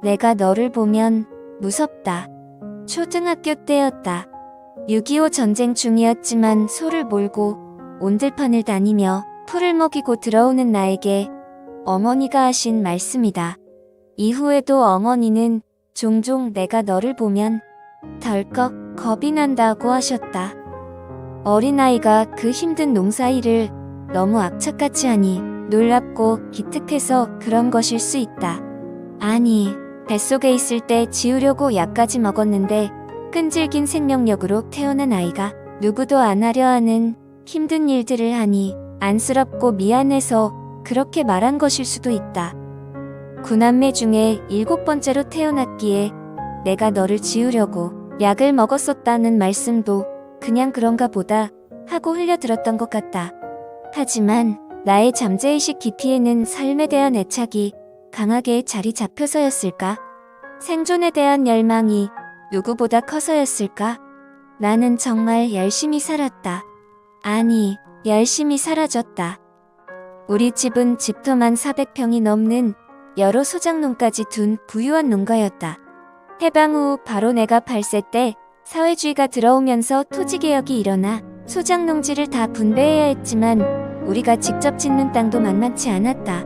내가 너를 보면 무섭다. 초등학교 때였다. 6.25 전쟁 중이었지만 소를 몰고 온들판을 다니며 풀을 먹이고 들어오는 나에게 어머니가 하신 말씀이다. 이후에도 어머니는 종종 내가 너를 보면 덜컥 겁이 난다고 하셨다. 어린아이가 그 힘든 농사일을 너무 악착같이 하니 놀랍고 기특해서 그런 것일 수 있다. 아니, 뱃속에 있을 때 지우려고 약까지 먹었는데 끈질긴 생명력으로 태어난 아이가 누구도 안 하려 하는 힘든 일들을 하니 안쓰럽고 미안해서 그렇게 말한 것일 수도 있다. 9남매 중에 7번째로 태어났기에 내가 너를 지우려고 약을 먹었었다는 말씀도 그냥 그런가 보다 하고 흘려들었던 것 같다. 하지만 나의 잠재의식 깊이에는 삶에 대한 애착이 강하게 자리 잡혀서였을까? 생존에 대한 열망이 누구보다 커서였을까? 나는 정말 열심히 살았다. 아니, 열심히 사라졌다. 우리 집은 집터만 400평이 넘는 여러 소작농까지 둔 부유한 농가였다. 해방 후 바로 내가 8세 때 사회주의가 들어오면서 토지개혁이 일어나 소작농지를 다 분배해야 했지만 우리가 직접 짓는 땅도 만만치 않았다.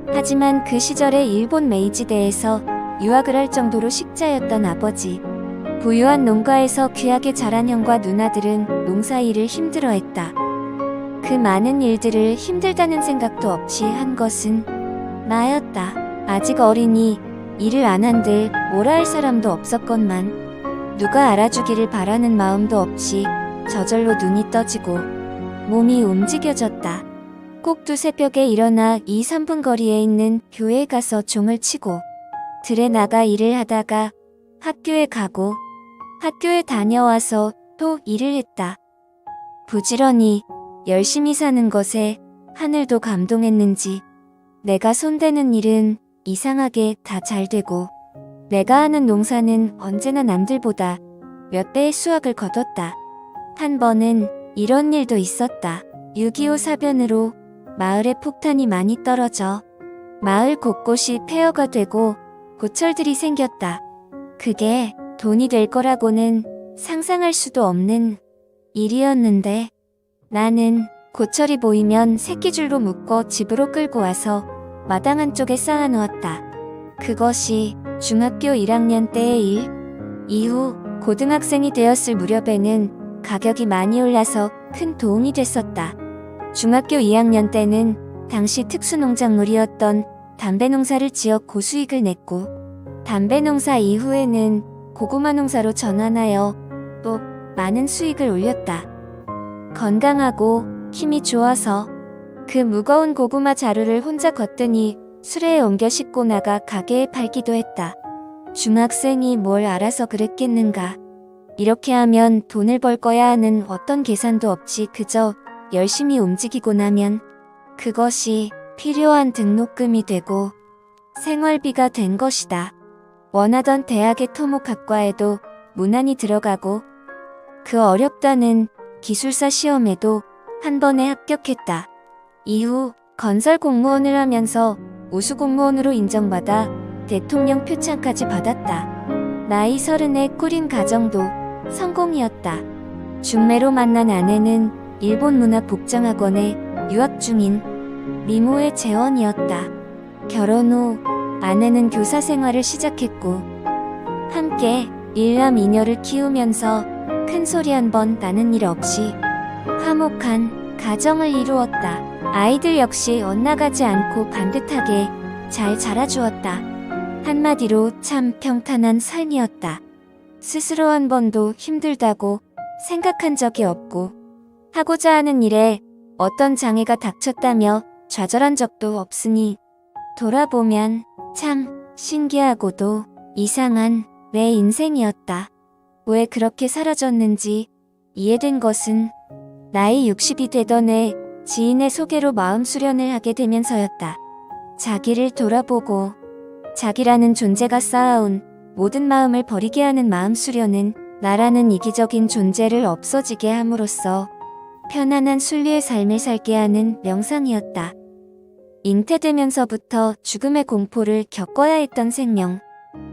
하지만 그 시절에 일본 메이지대에서 유학을 할 정도로 식자였던 아버지. 부유한 농가에서 귀하게 자란 형과 누나들은 농사일을 힘들어했다. 그 많은 일들을 힘들다는 생각도 없이 한 것은 나였다. 아직 어리니 일을 안 한들 뭐라 할 사람도 없었건만 누가 알아주기를 바라는 마음도 없이 저절로 눈이 떠지고 몸이 움직여졌다. 꼭 두새벽에 일어나 2, 3분 거리에 있는 교회에 가서 종을 치고 들에 나가 일을 하다가 학교에 가고 학교에 다녀와서 또 일을 했다. 부지런히 열심히 사는 것에 하늘도 감동했는지 내가 손대는 일은 이상하게 다 잘 되고 내가 하는 농사는 언제나 남들보다 몇 배의 수확을 거뒀다. 한 번은 이런 일도 있었다. 6.25 사변으로 마을에 폭탄이 많이 떨어져 마을 곳곳이 폐허가 되고 고철들이 생겼다. 그게 돈이 될 거라고는 상상할 수도 없는 일이었는데 나는 고철이 보이면 새끼줄로 묶어 집으로 끌고 와서 마당 한쪽에 쌓아놓았다. 그것이 중학교 1학년 때의 일. 이후 고등학생이 되었을 무렵에는 가격이 많이 올라서 큰 도움이 됐었다. 중학교 2학년 때는 당시 특수농작물이었던 담배농사를 지어 고수익을 냈고 담배농사 이후에는 고구마 농사로 전환하여 또 많은 수익을 올렸다. 건강하고 힘이 좋아서 그 무거운 고구마 자루를 혼자 걷더니 수레에 옮겨 싣고 나가 가게에 팔기도 했다. 중학생이 뭘 알아서 그랬겠는가. 이렇게 하면 돈을 벌 거야 하는 어떤 계산도 없이 그저 열심히 움직이고 나면 그것이 필요한 등록금이 되고 생활비가 된 것이다. 원하던 대학의 토목학과에도 무난히 들어가고 그 어렵다는 기술사 시험에도 한 번에 합격했다. 이후 건설 공무원을 하면서 우수 공무원으로 인정받아 대통령 표창까지 받았다. 나이 30에 꾸린 가정도 성공이었다. 중매로 만난 아내는 일본 문화복장학원에 유학 중인 미모의 재원이었다. 결혼 후 아내는 교사 생활을 시작했고 함께 일남 이녀를 키우면서 큰 소리 한 번 나는 일 없이 화목한 가정을 이루었다. 아이들 역시 엇나가지 않고 반듯하게 잘 자라주었다. 한마디로 참 평탄한 삶이었다. 스스로 한 번도 힘들다고 생각한 적이 없고 하고자 하는 일에 어떤 장애가 닥쳤다며 좌절한 적도 없으니 돌아보면 참 신기하고도 이상한 내 인생이었다. 왜 그렇게 사라졌는지 이해된 것은 나이 60이 되던 해 지인의 소개로 마음 수련을 하게 되면서였다. 자기를 돌아보고 자기라는 존재가 쌓아온 모든 마음을 버리게 하는 마음 수련은 나라는 이기적인 존재를 없어지게 함으로써 편안한 순리의 삶을 살게 하는 명상이었다. 잉태되면서부터 죽음의 공포를 겪어야 했던 생명.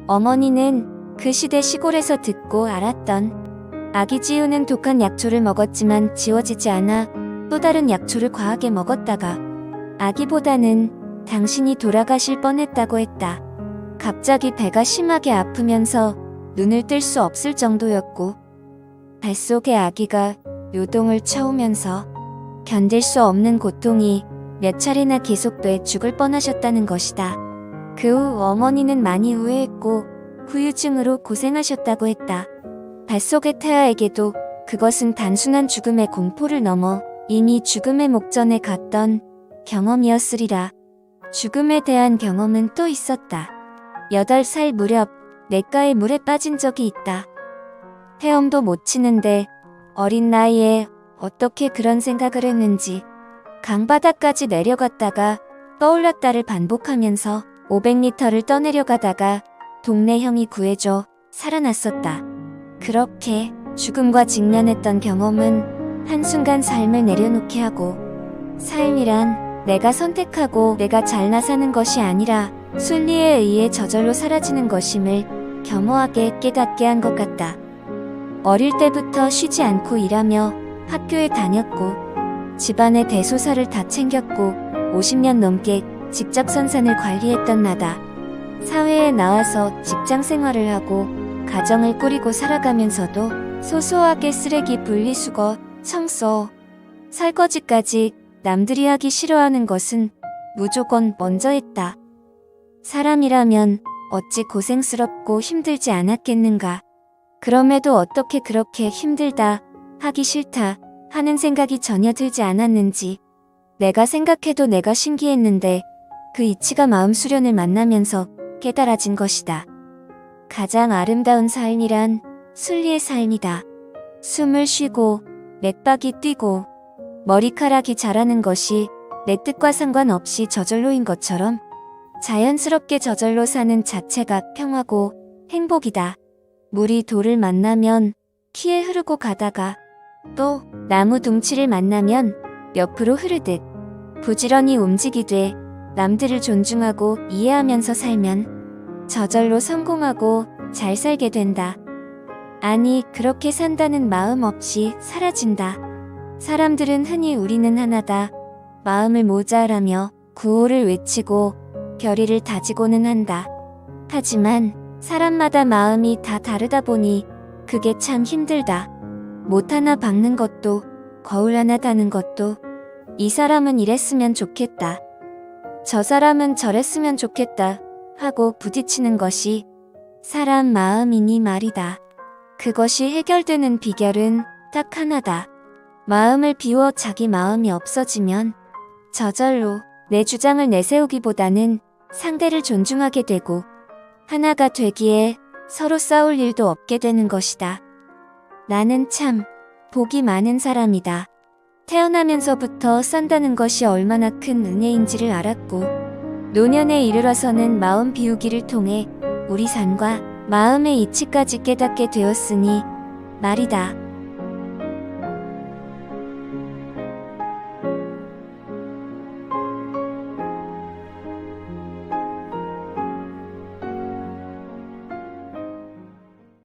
어머니는 그 시대 시골에서 듣고 알았던 아기 지우는 독한 약초를 먹었지만 지워지지 않아 또 다른 약초를 과하게 먹었다가 아기보다는 당신이 돌아가실 뻔했다고 했다. 갑자기 배가 심하게 아프면서 눈을 뜰 수 없을 정도였고 뱃속의 아기가 요동을 쳐오면서 견딜 수 없는 고통이 몇 차례나 계속돼 죽을 뻔하셨다는 것이다. 그 후 어머니는 많이 후회했고 후유증으로 고생하셨다고 했다. 뱃속의 태아에게도 그것은 단순한 죽음의 공포를 넘어 이미 죽음의 목전에 갔던 경험이었으리라. 죽음에 대한 경험은 또 있었다. 8살 무렵 냇가에 물에 빠진 적이 있다. 헤엄도 못 치는데 어린 나이에 어떻게 그런 생각을 했는지 강바닥까지 내려갔다가 떠올랐다를 반복하면서 500m를 떠내려가다가 동네 형이 구해줘 살아났었다. 그렇게 죽음과 직면했던 경험은 한순간 삶을 내려놓게 하고 삶이란 내가 선택하고 내가 잘나 사는 것이 아니라 순리에 의해 저절로 사라지는 것임을 겸허하게 깨닫게 한 것 같다. 어릴 때부터 쉬지 않고 일하며 학교에 다녔고 집안의 대소사를 다 챙겼고 50년 넘게 직접 선산을 관리했던 나다. 사회에 나와서 직장 생활을 하고 가정을 꾸리고 살아가면서도 소소하게 쓰레기 분리수거, 청소, 설거지까지 남들이 하기 싫어하는 것은 무조건 먼저 했다. 사람이라면 어찌 고생스럽고 힘들지 않았겠는가. 그럼에도 어떻게 그렇게 힘들다, 하기 싫다 하는 생각이 전혀 들지 않았는지 내가 생각해도 내가 신기했는데 그 이치가 마음 수련을 만나면서 깨달아진 것이다. 가장 아름다운 삶이란 순리의 삶이다. 숨을 쉬고 맥박이 뛰고 머리카락이 자라는 것이 내 뜻과 상관없이 저절로인 것처럼 자연스럽게 저절로 사는 자체가 평화고 행복이다. 물이 돌을 만나면 키에 흐르고 가다가 또 나무 둥치를 만나면 옆으로 흐르듯 부지런히 움직이되 남들을 존중하고 이해하면서 살면 저절로 성공하고 잘 살게 된다. 아니, 그렇게 산다는 마음 없이 사라진다. 사람들은 흔히 우리는 하나다 마음을 모자라며 구호를 외치고 결의를 다지고는 한다. 하지만 사람마다 마음이 다 다르다 보니 그게 참 힘들다. 못 하나 박는 것도 거울 하나 다는 것도 이 사람은 이랬으면 좋겠다. 저 사람은 저랬으면 좋겠다 하고 부딪히는 것이 사람 마음이니 말이다. 그것이 해결되는 비결은 딱 하나다. 마음을 비워 자기 마음이 없어지면 저절로 내 주장을 내세우기보다는 상대를 존중하게 되고 하나가 되기에 서로 싸울 일도 없게 되는 것이다. 나는 참 복이 많은 사람이다. 태어나면서부터 산다는 것이 얼마나 큰 은혜인지를 알았고 노년에 이르러서는 마음 비우기를 통해 우리 산과 마음의 이치까지 깨닫게 되었으니 말이다.